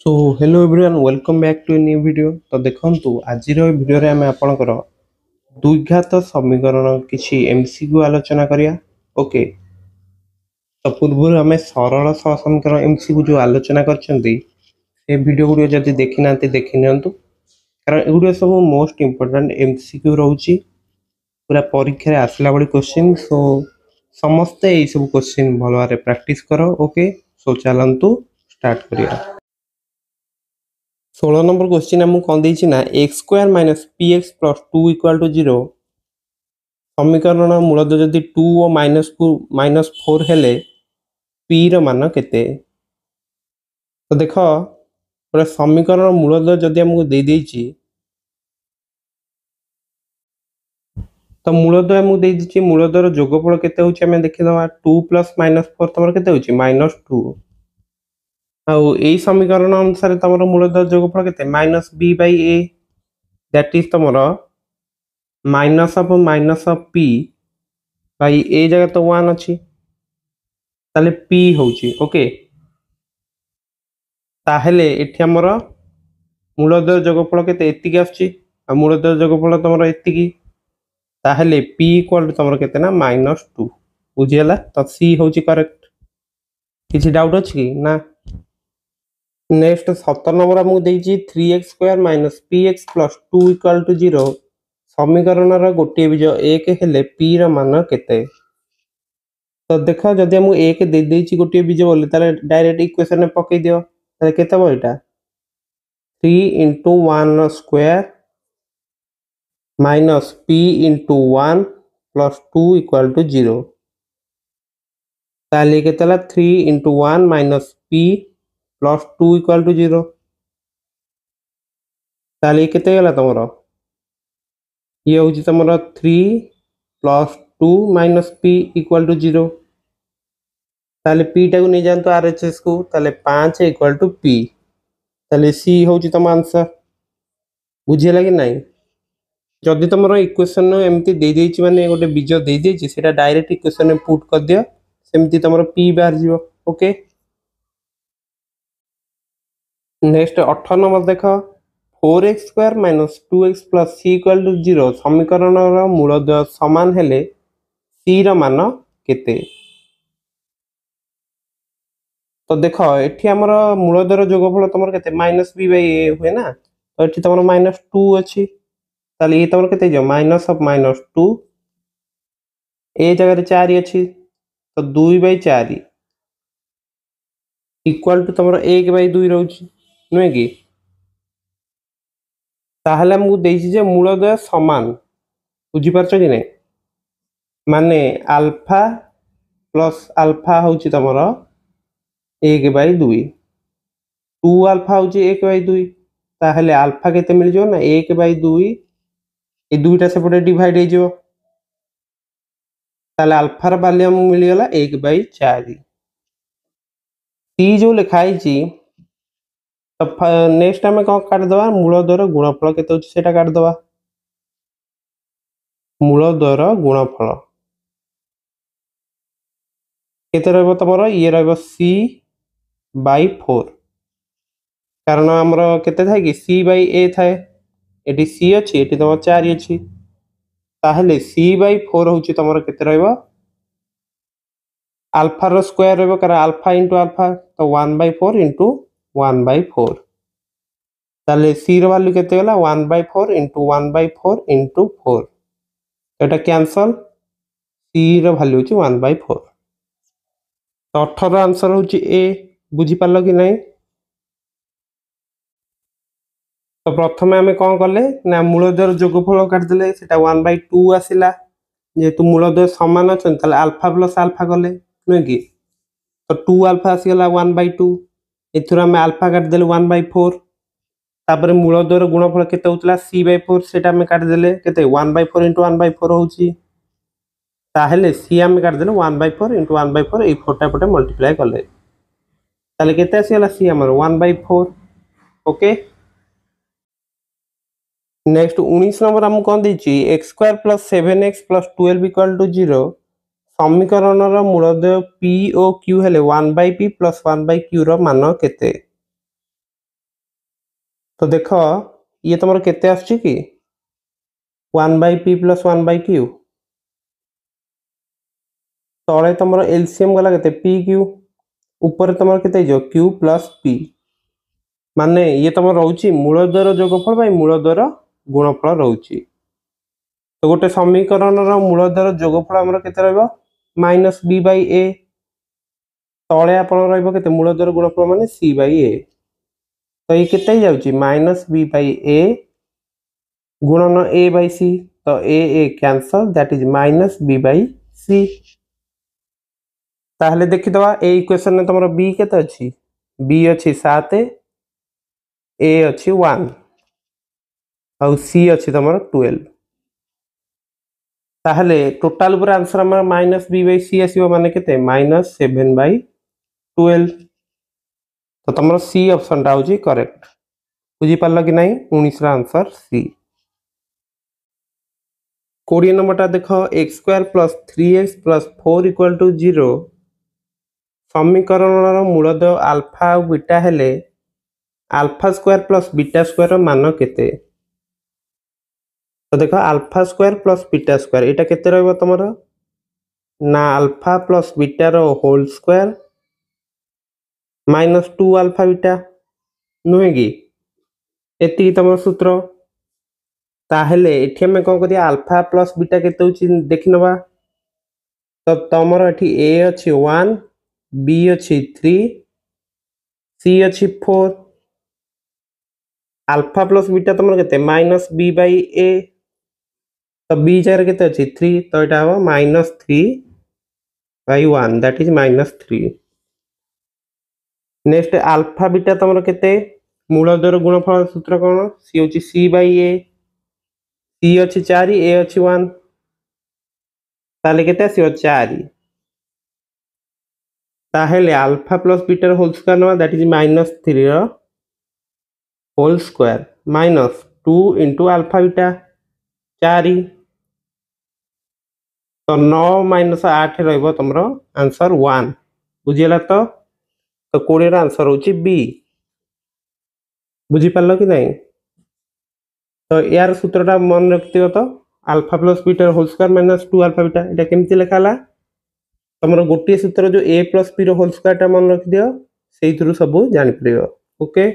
So hello everyone welcome back to a new video. तो देखंतु आज वीडियो रे हमें आपनकर द्विघात समीकरण किछि एमसीक्यू आलोचना करिया। ओके, तो पूर्व हमें सरल सह समीकरण एमसीक्यू जो आलोचना करछंती ए वीडियो गुडियो जदि देखि नांती देखि नियंतु, कारण एगुडियो सब मोस्ट इंपोर्टेंट एमसीक्यू रहउची पूरा परीक्षा रे आसला बडी क्वेश्चन। सो समस्ते ए सब क्वेश्चन भलो भाबरे प्रैक्टिस करो। ओके, सो चलंतु स्टार्ट करिया। 16 नंबर क्वेश्चन आमको कौन देछि ना x square minus px plus 2 equal to 0 समीकरण मूलद जदि 2 और माइनस 4 हेले p रो मान केते। तो देखो पूरा समीकरण मूलद जदि हमको दे देछि तो मूलद हमको दे देछि मूलदर जोगफल केते होछि हमें देखि दवा 2 प्लस माइनस 4 तमर केते होछि -2 आउ एई समीकरण अनुसार तमर मूलदर जोगफल केते -b/a दैट इज तमर माइनस ऑफ p भाई ए जगह तो 1 अच्छी ताले p होची। ओके, ताहले एठी हमर मूलदर जोगफल केते एतिकी आछी आ मूलदर जोगफल तमर एतिकी, ताहले p इक्वल टू तमर केते ना -2 बुझियला। तो c होची करेक्ट। किछि डाउट अछि कि ना? नेक्स्ट 17 नंबर हमको देछि 3x square minus px plus 2 equal to 0 समीकरण रा गोटे बीज 1 हेले p रा मान केते। तो देखो जदि हम 1 दे देछि गोटे बीज बोले ताले डायरेक्ट इक्वेशन में पकई दियो, ताले केते हो एटा 3 into 1 square minus p into 1 plus 2 equal to 0 ताले केतेला 3 into 1 minus p plus 2 equal to 0 ताले केते गला तमरो ये होची तमरो 3 plus 2 minus p equal to 0 ताले p टाको नै जानतो आरएचएस को ताले 5 इक्वल टू p ताले c होची तम आंसर। बुझियला कि नाही? जदि तमरो इक्वेशन एमती दे देछि माने गोटे बीज दे देछि सेटा डायरेक्ट इक्वेशन में पुट कर दियो, सेमती तमरो p बाहर जिवो। ओके, नेक्स्ट 18 नंबर देखो 4x square minus 2x plus c equal to 0 समीकरण रा मूलद समान हेले c रा मान केते। तो देखो एठी हमर मूलदर जोगफल तमर केते -b/a हुए ना, तो एठी तमर -2 अछि ताले ये तमर केते जो माइनस ऑफ -2 ए जगह रे 4 अछि तो 2/4 इक्वल टू तमर 1/2 रहउछि नुए कि। ताहले हमहु देछि जे मूलदय समान, बुझि परछ कि नै माने अल्फा प्लस अल्फा होछि तमर 1/2 2 अल्फा होछि 1/2 ताहले अल्फा केते मिल जो ना 1/2 ए दुईटा सेपटे डिवाइड हे जो ताले अल्फा रा वैल्यू हम मिल गला 1/4 सी जो लिखाई छी। तो नेक्स्ट हमें कौन काट दवा मूलदर गुणफल केते होछि सेटा काट दवा मूलदर गुणफल केते रहबो तमरो ये रहबो c/4 कारण हमरो केते थाए कि c/a थाए एटी c अछि एटी तमरो 4 अछि ताहले c/4 होछि तमरो केते रहबो अल्फा रो स्क्वायर रहबो कारण अल्फा इनटू अल्फा तो 1/4 इनटू 1/4 ताले c रो वैल्यू केते गला 1/4 इनटू 1/4 इनटू 4 एटा कैंसल c रो वैल्यू होछि 1/4 तो 18 आंसर होछि ए। बुझी पालो कि नहीं? तो प्रथमे हमें कौन कले ना मूलदर जोगफल काट देले सेटा 1/2 आसिला जेतु मूलदर समान अछन ताले अल्फा प्लस अल्फा कले नै कि तो 2 अल्फा आसी गला 1/2 एथुरा में अल्फा काट देले 1/4 तापर मूलदर गुणफल केते होतला c/4 सेटा हमें काट देले केते 1/4 इनटू 1/4 होछि ताहले c हमें काट देले 1/4 इनटू 1/4 ए फोटा पटे मल्टीप्लाई करले ताले केते आसी गला c हमर 1/4। ओके, नेक्स्ट 19 नंबर हम कोन देछि x square plus 7x plus 12 equal to 0 समीकरण रा मूलदय p ओ q हेले 1/p प्लस 1/q रो मान केते। तो देख ये तुम केते आसुची कि 1/p + 1/q तले तुम एलसीएम गला केते pq ऊपर तुम केते जो q + p माने ये तुम रोची मूलद्वयर जोगफल बाय मूलद्वयर गुणफल रोची। तो गोटे समीकरण मूलद्वयर जोगफल हमर केते रहबो -b/a तले आपण रहबो केते मूलद्वयर गुणफल माने c/a। तो ये केते जाउची -b/a गुणन a/c तो a cancel that is -b/c। ताहले देखि दवा ए इक्वेशन में तुमरो b केते अछि b अछि 7 a अछि 1 और c अछि तुमरो 12 ताहले टोटल पूरा आंसर हमर -b/c आसीबो माने केते -7/12 तो तुमरो c ऑप्शन टा होची करेक्ट। बुझी पारल कि नहीं 19 रा आंसर c। 20 नंबर टा देखो x² + 3x + 4 = 0 समीकरण मूलद्वय अल्फा और बीटा हेले α² + β² मान केते। तो देखो α² + β² एटा केते रहबो तमरो ना α + बीटा रो होल स्क्वायर -2α बीटा नुहे कि एति तमरो सूत्र। ताहले एठी हम कोन करिया α + बीटा केते होची देखि नबा। तो तमरो एठी a अछि 1 b अछि 3 c अछि 4 अल्फा प्लस बीटा तुम केते -b/a तो b जार केते अछि 3 तो एटा हो -3/1 that is -3। Next alpha beta तुम केते मूलद्वयर गुणफल सूत्र कोन सी होची c/a c अछि 4 a अछि 1 ताले केते आसीओ 4 ताहेले alpha plus beta whole square नवा दैट इज -3 रो होल स्क्वायर -2 * अल्फा बीटा 4 तो 9 - 8 रहइबो तुमरो आंसर 1 बुझियला तो 20 रा आंसर होची बी। बुझी पारलो कि नहीं। तो यार सूत्रटा मन रखतियो तो alpha plus beta whole square -2 alpha beta एटा केमति लेखाला तुमरो गोटे सूत्र जो a + b रो होल स्क्वायर टा मन रख दियो सेही थ्रू सब जानि परियो। ओके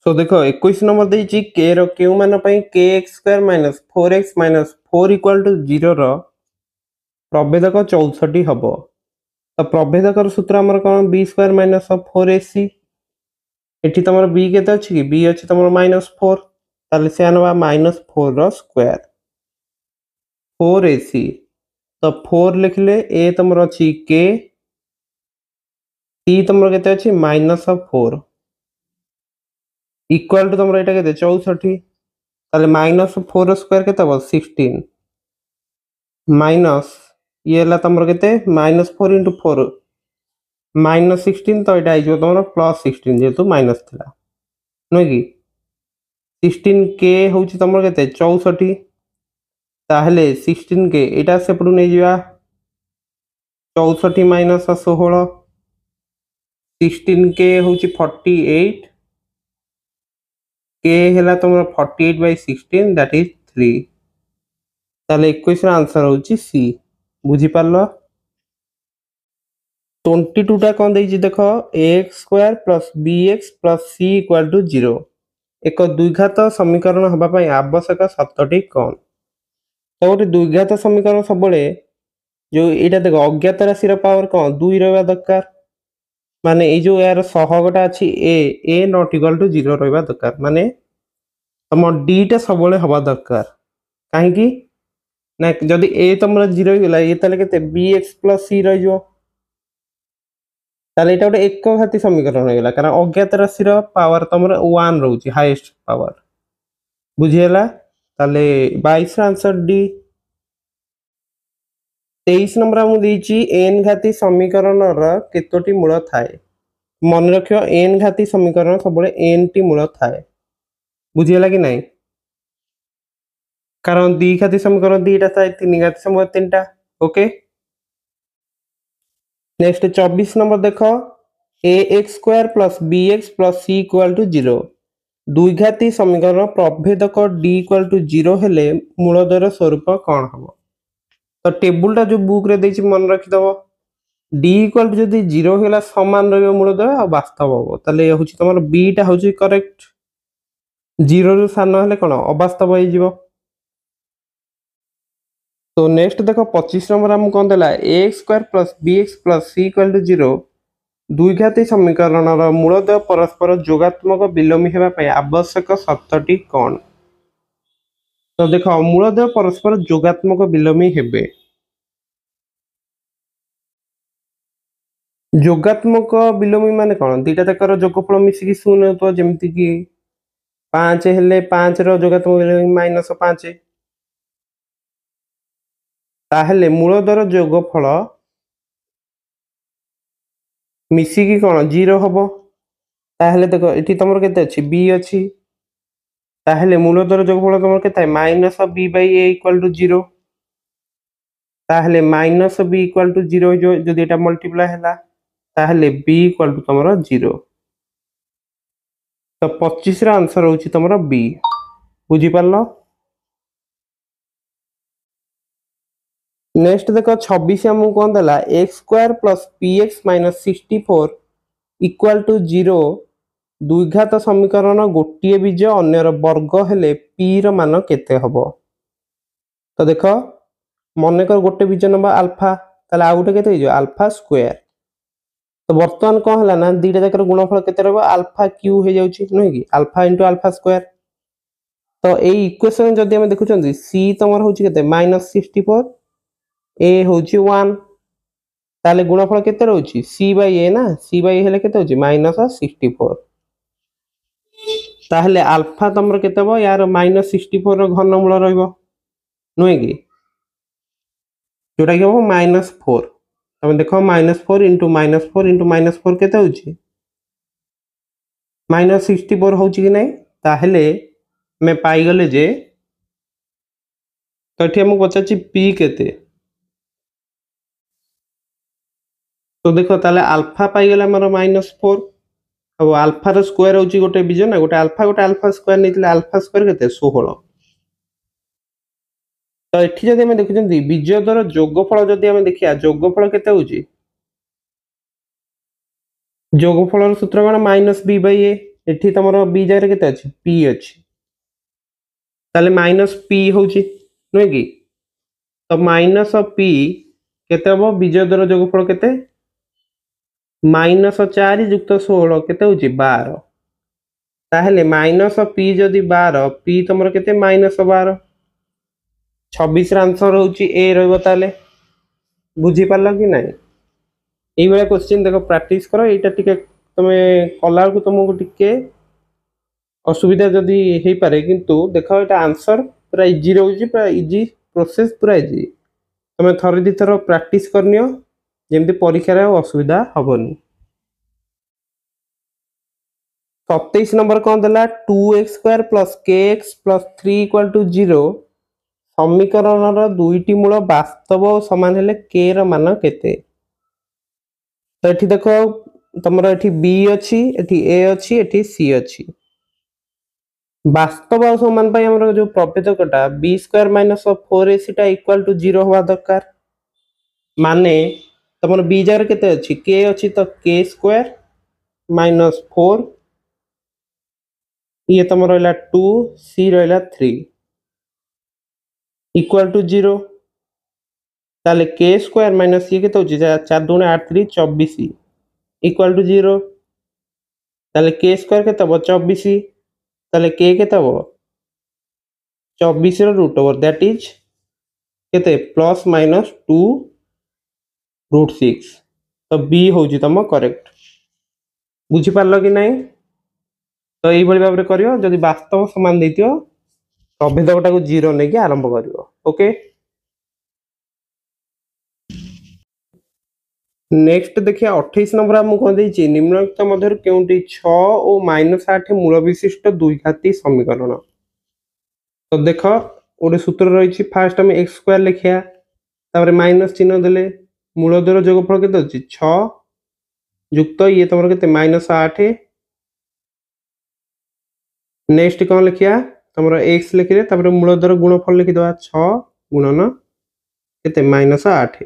सो देखो 21 नंबर देछि k रो q मान पई kx² - 4x - 4 = 0 रो प्रभेदक 64 हबो। तो प्रभेदकर सूत्र हमर कोन b² - 4ac एठी तमरो b केते अछि कि b अछि तमरो -4 ताले से आनबा -4 रो स्क्वायर 4ac तो 4 लिखले a तमरो अछि k c तमरो केते अछि -4 इक्वल टू तमरो एटा केते 64 ताले -4 रो स्क्वायर केते हो 16 माइनस ये ला तमरो केते -4 * 4 -16 तो एटा आइजो तमरो +16 जेतु माइनस थिला नो कि 16 k होची तमरो केते 64 ताहले 16 k एटा सेपडू नै जिवा 64 - 16 16 k होची 48 k हेला तमरो 48/16 दैट इज 3 ताले 21 रा आंसर होची सी। बुझी पारलो 22 टा कोन देछि देखो ax² + bx + c = 0 एक द्विघात समीकरण हबा पई आवश्यक शर्तटी कोन। तो गोटे द्विघात समीकरण सबले जो एटा देखो अज्ञात राशि रो पावर कोन 2 रहबा दरकार माने ए जो यार सहगटा अछि a not equal to 0 रहबा दरकार माने तम d टा सबले हबा दरकार काहे कि ना जदि a तमरा 0 गेला ए ताले केते bx + c रह जो ताले एटा गोटे एक घाती समीकरण हो गेला कारण अज्ञात राशि रो पावर तमरा 1 रहउची हाईएस्ट पावर बुझियला ताले 22 रा आंसर डी। 23 नंबर हम देछि n घाती समीकरण रो केतोटी मूल थाए मन रखियो n घाती समीकरण सबले n टी मूल थाए बुझियला कि नहीं कारण द्वि घाती समीकरण दीटा थाए तीन घाती समीकरण तीनटा ओके। नेक्स्ट 24 नंबर देखो ax square plus bx plus c equal to 0 द्विघाती समीकरण प्रभेदक d इक्वल टू 0 हेले मूलद्वयर स्वरूप कौन हम तो टेबुलटा जो बुक रे देछि मन रखिदब d इक्वल टू जदि 0 होला समान रहबो मूलद्वय आ वास्तव हबो तले होछि तमर b टा होछि करेक्ट 0 रु सान हेले कोन अवास्तव होई जिवो तो नेक्स्ट देखो 25 नंबर हम कोन देला ax square plus bx plus c equal to 0 द्विघाती समीकरणर मूलद्वय परस्पर जोगात्मक विलोमी हेबा पय आवश्यक शर्तटी कोन तो देखो मूलद्वय परस्पर जोगात्मक विलोमी हेबे जोगात्मक विलोमी माने कोन दुटा तकर जोगफल मिसिकी शून्य होतो जेमति कि 5 हेले 5 रो जोगात्मक विलोमी -5 ताहेले मूलद्वयर जोगफल मिसिकी कोन 0 हबो ताहेले देखो एठी तमर केते अछि b अछि ताहेले मूलद्वयर जोगफल तमर केते minus b by a equal to 0 ताहेले माइनस b इक्वल टू 0 जो जदि एटा मल्टीप्लाई हैला ताहेले b इक्वल टू तमर 0 तो 25 रा आंसर होछि तमर b बुझी पारलो नेक्स्ट देखो 26 हमु कोन देला x square plus px minus 64 equal to 0 द्विघात समीकरण गोटिए बीज अन्यर वर्ग हेले p र मान केते हबो तो देखो मन कर गोटे बीज नंबर अल्फा ताले आ गोटे केते हो अल्फा स्क्वायर तो वर्तमान कोन हला ना दीटा जाकर गुणफल केते रहबो अल्फा क्यू हे जाउची नै कि अल्फा इनटू अल्फा स्क्वायर तो ए इक्वेशन जदि हम देखुचंदी c तमर होची केते -64 a होची 1 ताले गुणफल केते रहउची c बाय a ना c बाय a हेले केते होची -64 ताहले अल्फा तमर केते हो यार -64 रो घनमूल रहइबो नै कि जोटा कि हो -4 तमे देखो -4 इंटू -4 इंटू -4 केते होची -64 होची कि नै ताहले मैं पाई गले जे तो एठी हम पचाची p केते तो देखो ताले अल्फा पाई गला हमर -4 अब अल्फा रो स्क्वायर होची गोटे बीज ना गोटे अल्फा स्क्वायर नेतिले अल्फा स्क्वायर केते 16 तो एठी जदि हम देखुचंदी बीजद्वार जोगफल जदि हम देखिया जोगफल केते होची जोगफल सूत्र कोन -b बाय a एठी तमरो b जारे केते अछि p अछि ताले -p होची नै कि तो -p केते हबो बीजद्वार जोगफल केते -4 युक्त 16 केते होची 12 ताहेले -p जदि 12 p तमरो केते -12 26 रा आंसर होची ए रहबो ताले बुझी पारला कि नै एई बेला क्वेश्चन देखो प्रैक्टिस करो एटा टिके तमे कला को तुमको टिके असुविधा जदि हे पारे किंतु देखो एटा आंसर पूरा इजी रहउची पूरा इजी प्रोसेस पूरा इजी तमे थरे दी थरो प्रैक्टिस करनियो जेमति परीक्षा रे असुविधा हबोनी 27 नंबर कोन देला 2x square plus kx plus 3 equal to 0 समीकरणर दुईटी मूल वास्तव और समान हेले k र मान केते तो एठी देखो तमरो एठी b अछि एठी a अछि एठी c अछि वास्तव और समान पय हमर जो प्रभेदकटा b स्क्वायर माइनस 4ac टा इक्वल टू 0 होवा दरकार माने तमरो b जार केते अछि k अछि तो k स्क्वायर माइनस 4 ये तमरो रहला 2 c रहला 3 इक्वल टू 0 ताले k स्क्वायर माइनस ये केते होची 4 2 8 3 24 इक्वल टू 0 ताले k स्क्वायर केते हो 24 ताले k केते हो 24 रो रूट ओवर दैट इज केते प्लस माइनस 2 रूट 6 तो b होची तम करेक्ट बुझी पारलो कि नै तो एई बळी भाबरे करियो जदि वास्तव समान दैतियो प्रभेदकटा को 0 नै कि आरंभ करियो ओके नेक्स्ट देखिए 28 नंबर हम कोन दैछि निम्नलिखित मध्य केउंटी 6 और -8 मूल विशिष्ट द्विघाती समीकरण तो देखो ओडे सूत्र रहिछि फर्स्ट हम x स्क्वायर लिखिया तापर माइनस चिन्ह देले मूलद्वयर जोगफल केते अछि 6 युक्त ये तुम के -8 नेक्स्ट कौन लिखिया तुम x लिखिले तापर मूलधर गुणफल लिखिदवा 6 गुणन के -8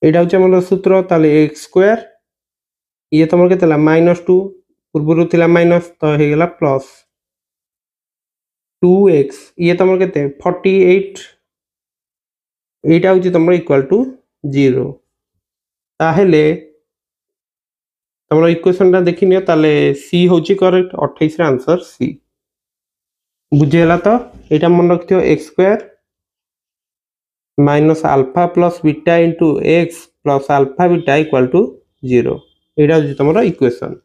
एटा हूँ आम सूत्र ताले एक्स स्क्वायर ये तुम के -2 पूर्व थिला माइनस तो होगला प्लस 2x ये तुम के 48 एटा हूँ तुम इक्वल टू 0 ताहेले तुम इक्वेशन टा देखि नियो ताले सी होची करेक्ट 28 रे आंसर सी बुझेला तो एटा मन रखियो x square minus alpha plus beta into x plus alpha beta equal to 0 एटा हूँ तुम इक्वेशन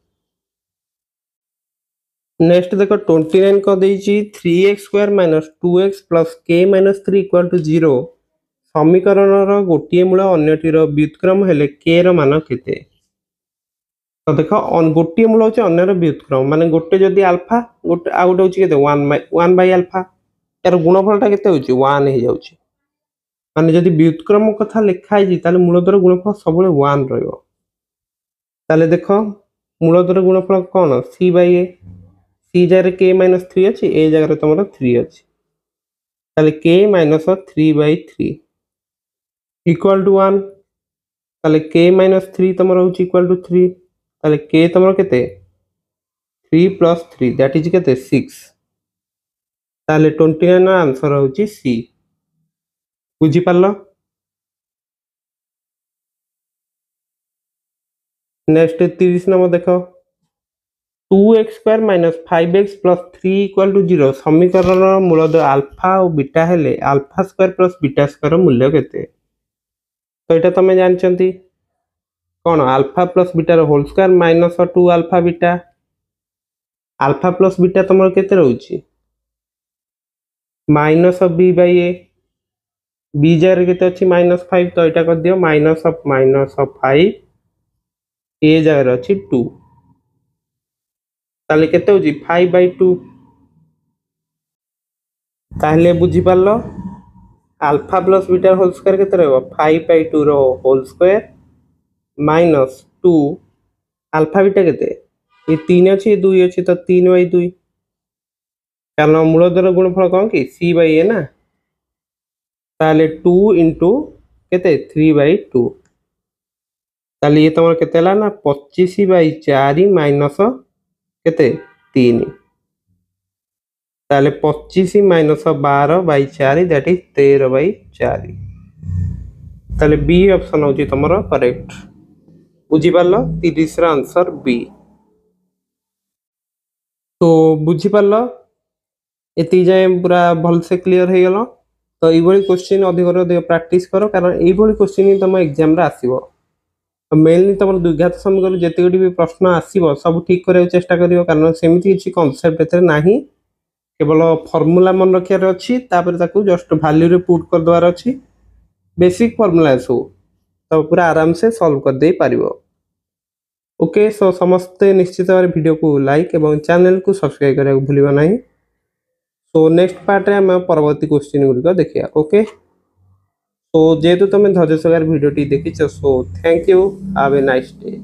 नेक्स्ट देखो 29 को देइची 3x square minus 2x plus k minus 3 equal to 0 समीकरण रो गोटिए मूल अन्यटीर व्युत्क्रम हेले k रो मान केते तो देखो गोटे मूल होची अन्यर व्युत्क्रम माने गोटे जदी अल्फा गोटे आ गोटे होची केते 1 बाय अल्फा यार गुणफलटा केते होची 1 हे जाउची माने जदी व्युत्क्रम कथा लिखा है ताले मूलधर गुणफल सबले 1 रहइबो ताले देखो मूलधर गुणफल कोन c बाय a c जगह k माइनस 3 अछि a जगह तुमरा 3 अछि ताले k minus 3 by 3 equal to 1 ताले k माइनस 3 तुमरा होची इक्वल टू 3 ताले k तुमरा केते 3 प्लस 3 दैट इज केते 6 ताले 29 आंसर होची सी बुझी पारलो नेक्स्ट 30 नंबर देखो 2x square minus 5x plus 3 equal to 0 समीकरण मूलधर अल्फा और बीटा हेले alpha square plus beta square मूल्य केते तो एटा तमे जानचंती कौन अल्फा प्लस बीटा रो whole square minus 2 alpha plus beta तुम केते रहउची minus b by a b जगह केते अछि -5 तो एटा कर दियो -5 ए जगह अछि 2 ताले केते होची 5 बाय 2 ताले बुझी पारलो alpha plus beta whole square केते रहबो 5 बाय 2 रो whole square minus 2 alpha beta केते ये 3 अछि ये 2 अछि तो 3 बाय 2 कारण मूलधर गुणफल कोन कि c बाय a ना ताले 2 इंटू केते 3 बाय 2 ताले ये तुम केते ला ना 25 बाय 4 माइनस केते 3 ताले 25 minus 12 by 4 that is 13 by 4 ताले बी ऑप्शन होची तुमरो करेक्ट बुझी पारलो 30 रा आंसर बी तो बुझी पारलो एति जाए पूरा भल से क्लियर हे गेलो तो एई भली क्वेश्चन अधिक प्रैक्टिस करो कारण एई भली क्वेश्चन ही तुम एग्जाम रे आसीबो तो मेनली तुम द्विघात समीकरण जेतेगोटी भी प्रश्न आसीबो सब ठीक करे चेष्टा करियो कारण सेमिति किछि कांसेप्ट एते नाही केवल फार्मूला मन रखियार अछि तापर ताकू जस्ट वैल्यू रे पुट कर दवार अछि बेसिक फार्मूला सो तो पूरा आराम से सॉल्व कर दे पारिबो ओके सो समस्त निश्चित भाव वीडियो को लाइक एवं चैनल को सब्सक्राइब करने को भूलिबा नाही सो नेक्स्ट पार्ट रे हम परवर्ती क्वेश्चन गुडी को देखिया ओके सो जेतु तुम धैर्य सहकारे वीडियो टी देखिछ so thank you have a nice day.